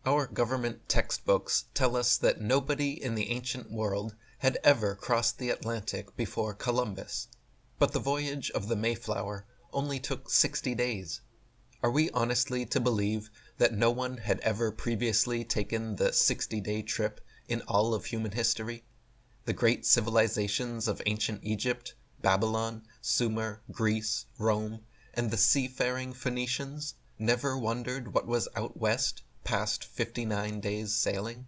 Our government textbooks tell us that nobody in the ancient world had ever crossed the Atlantic before Columbus, but the voyage of the Mayflower only took 60 days. Are we honestly to believe that no one had ever previously taken the 60-day trip in all of human history? The great civilizations of ancient Egypt, Babylon, Sumer, Greece, Rome, and the seafaring Phoenicians never wondered what was out west past 59 days sailing?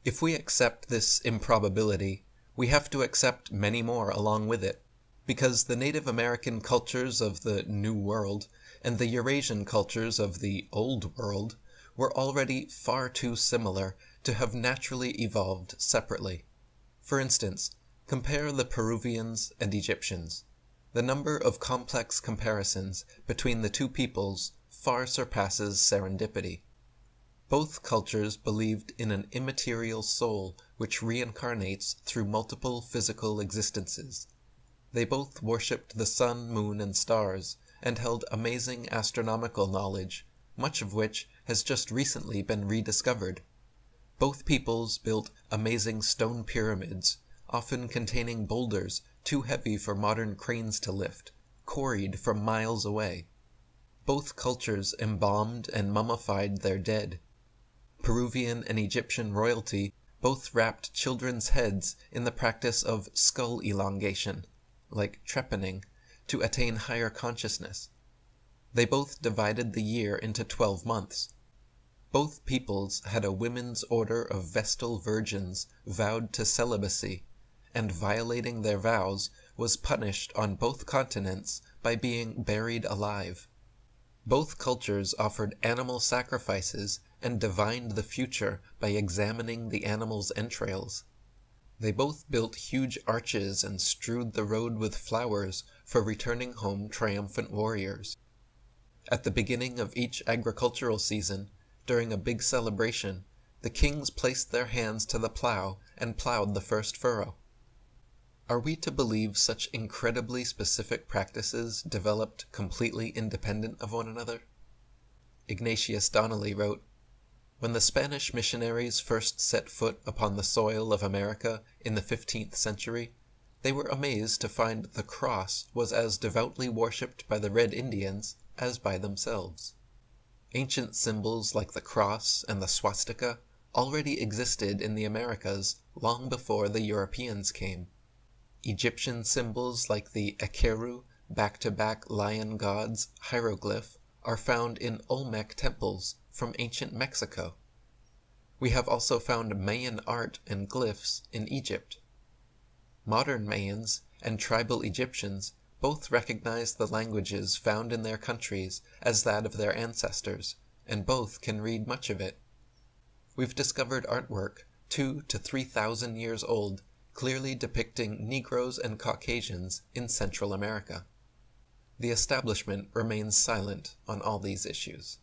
If we accept this improbability, we have to accept many more along with it, because the Native American cultures of the New World and the Eurasian cultures of the Old World were already far too similar to have naturally evolved separately. For instance, compare the Peruvians and Egyptians. The number of complex comparisons between the two peoples far surpasses serendipity. Both cultures believed in an immaterial soul which reincarnates through multiple physical existences. They both worshipped the sun, moon, and stars, and held amazing astronomical knowledge, much of which has just recently been rediscovered. Both peoples built amazing stone pyramids, often containing boulders too heavy for modern cranes to lift, quarried from miles away. Both cultures embalmed and mummified their dead. Peruvian and Egyptian royalty both wrapped children's heads in the practice of skull elongation, like trepanning, to attain higher consciousness. They both divided the year into 12 months. Both peoples had a women's order of Vestal virgins vowed to celibacy, and violating their vows was punished on both continents by being buried alive. Both cultures offered animal sacrifices and divined the future by examining the animal's entrails. They both built huge arches and strewed the road with flowers for returning home triumphant warriors. At the beginning of each agricultural season, during a big celebration, the kings placed their hands to the plow and plowed the first furrow. Are we to believe such incredibly specific practices developed completely independent of one another? Ignatius Donnelly wrote, "When the Spanish missionaries first set foot upon the soil of America in the 15th century, they were amazed to find the cross was as devoutly worshipped by the Red Indians as by themselves. Ancient symbols like the cross and the swastika already existed in the Americas long before the Europeans came. Egyptian symbols like the Ekeru, back-to-back lion gods hieroglyph are found in Olmec temples from ancient Mexico. We have also found Mayan art and glyphs in Egypt. Modern Mayans and tribal Egyptians both recognize the languages found in their countries as that of their ancestors, and both can read much of it. We've discovered artwork 2,000 to 3,000 years old, clearly depicting Negroes and Caucasians in Central America. The establishment remains silent on all these issues.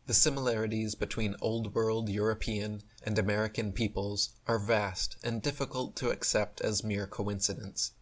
The similarities between Old World European and American peoples are vast and difficult to accept as mere coincidence.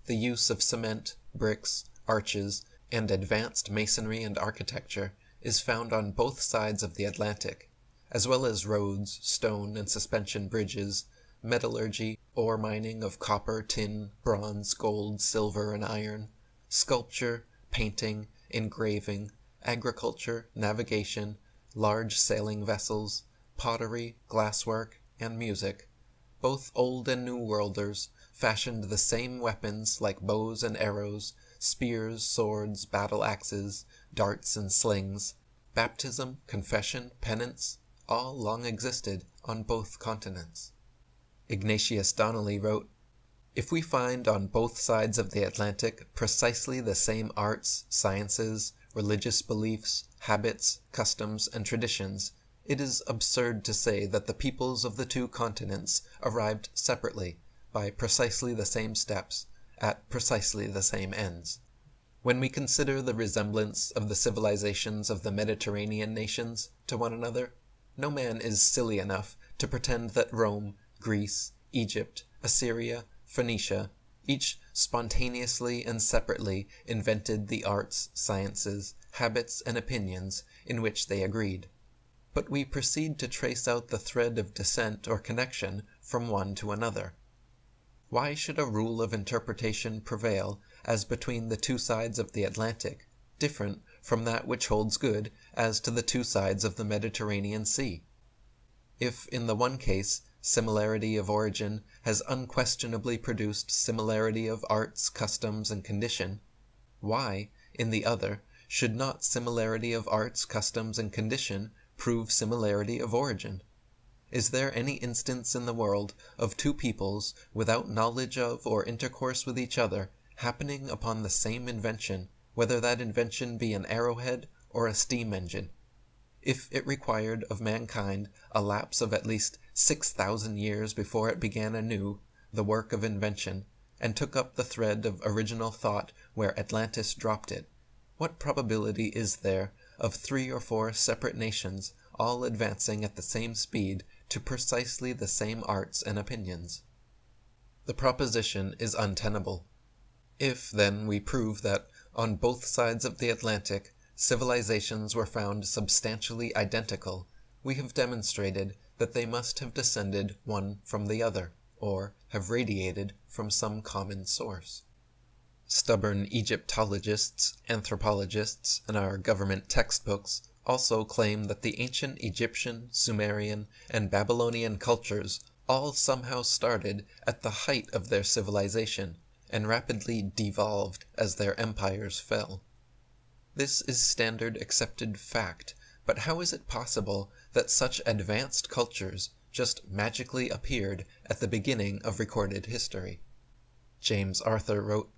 The use of cement, bricks, arches, and advanced masonry and architecture is found on both sides of the Atlantic, as well as roads, stone and suspension bridges, metallurgy, ore mining of copper, tin, bronze, gold, silver, and iron, sculpture, painting, engraving, agriculture, navigation, large sailing vessels, pottery, glasswork, and music. Both Old and New Worlders fashioned the same weapons like bows and arrows, spears, swords, battle axes, darts and slings. Baptism, confession, penance, all long existed on both continents. Ignatius Donnelly wrote, "If we find on both sides of the Atlantic precisely the same arts, sciences, religious beliefs, habits, customs, and traditions, it is absurd to say that the peoples of the two continents arrived separately, by precisely the same steps, at precisely the same ends. When we consider the resemblance of the civilizations of the Mediterranean nations to one another, no man is silly enough to pretend that Rome, Greece, Egypt, Assyria, Phoenicia, each spontaneously and separately invented the arts, sciences, habits, and opinions in which they agreed. but we proceed to trace out the thread of descent or connection from one to another. Why should a rule of interpretation prevail as between the two sides of the Atlantic, different from that which holds good as to the two sides of the Mediterranean Sea? If, in the one case, similarity of origin has unquestionably produced similarity of arts, customs, and condition, why, in the other, should not similarity of arts, customs, and condition prove similarity of origin? Is there any instance in the world of two peoples, without knowledge of or intercourse with each other, happening upon the same invention, whether that invention be an arrowhead or a steam engine? If it required of mankind a lapse of at least 6,000 years before it began anew the work of invention, and took up the thread of original thought where Atlantis dropped it, what probability is there of 3 or 4 separate nations all advancing at the same speed to precisely the same arts and opinions? The proposition is untenable. If, then, we prove that, on both sides of the Atlantic, civilizations were found substantially identical, we have demonstrated that they must have descended one from the other, or have radiated from some common source. Stubborn Egyptologists, anthropologists, and our government textbooks also claim that the ancient Egyptian, Sumerian, and Babylonian cultures all somehow started at the height of their civilization, and rapidly devolved as their empires fell. This is standard accepted fact, but how is it possible that such advanced cultures just magically appeared at the beginning of recorded history? James Arthur wrote,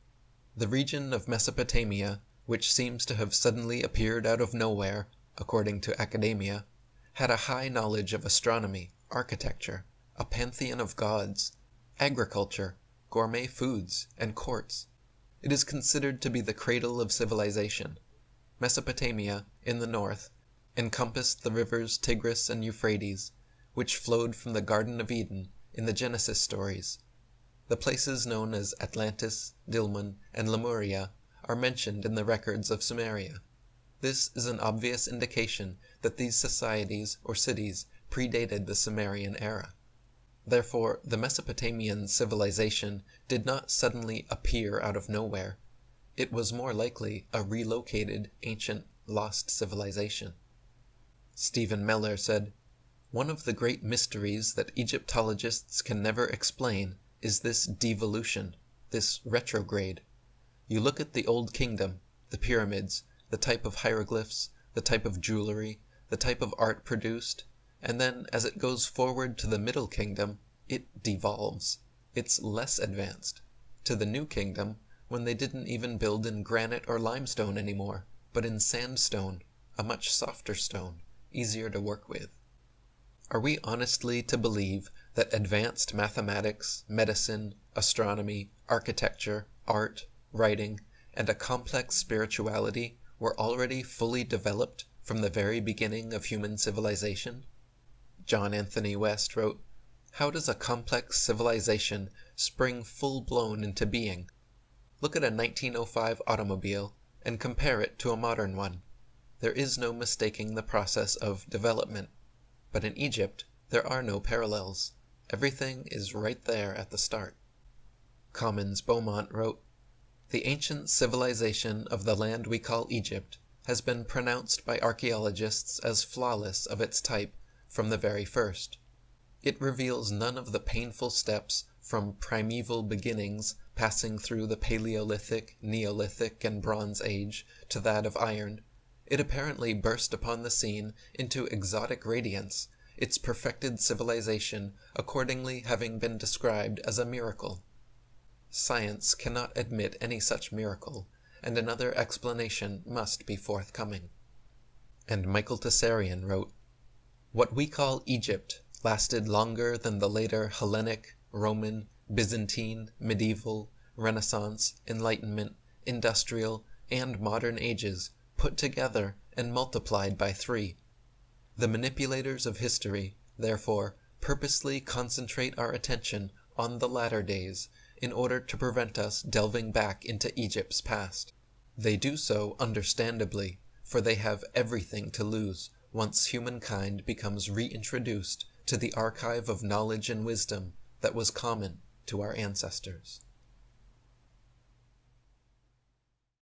"The region of Mesopotamia, which seems to have suddenly appeared out of nowhere, according to academia, had a high knowledge of astronomy, architecture, a pantheon of gods, agriculture, gourmet foods, and courts. It is considered to be the cradle of civilization. Mesopotamia, in the north, encompassed the rivers Tigris and Euphrates, which flowed from the Garden of Eden in the Genesis stories. The places known as Atlantis, Dilmun, and Lemuria are mentioned in the records of Sumeria. This is an obvious indication that these societies or cities predated the Sumerian era. Therefore, the Mesopotamian civilization did not suddenly appear out of nowhere. It was more likely a relocated, ancient, lost civilization." Stephen Meller said, "One of the great mysteries that Egyptologists can never explain is this devolution, this retrograde. You look at the Old Kingdom, the pyramids, the type of hieroglyphs, the type of jewelry, the type of art produced, and then as it goes forward to the Middle Kingdom, it devolves. It's less advanced. To the New Kingdom, when they didn't even build in granite or limestone anymore, but in sandstone, a much softer stone, easier to work with. Are we honestly to believe that advanced mathematics, medicine, astronomy, architecture, art, writing, and a complex spirituality were already fully developed from the very beginning of human civilization?" John Anthony West wrote, "How does a complex civilization spring full-blown into being? Look at a 1905 automobile and compare it to a modern one. There is no mistaking the process of development. But in Egypt, there are no parallels. Everything is right there at the start." Commons Beaumont wrote, "The ancient civilization of the land we call Egypt has been pronounced by archaeologists as flawless of its type from the very first. It reveals none of the painful steps from primeval beginnings passing through the Paleolithic, Neolithic, and Bronze Age to that of iron. It apparently burst upon the scene into exotic radiance, its perfected civilization accordingly having been described as a miracle. Science cannot admit any such miracle, and another explanation must be forthcoming." And Michael Tessarian wrote, "What we call Egypt lasted longer than the later Hellenic, Roman, Byzantine, medieval, Renaissance, Enlightenment, industrial, and modern ages put together and multiplied by 3. The manipulators of history, therefore, purposely concentrate our attention on the latter days in order to prevent us delving back into Egypt's past. They do so understandably, for they have everything to lose, once humankind becomes reintroduced to the archive of knowledge and wisdom that was common to our ancestors.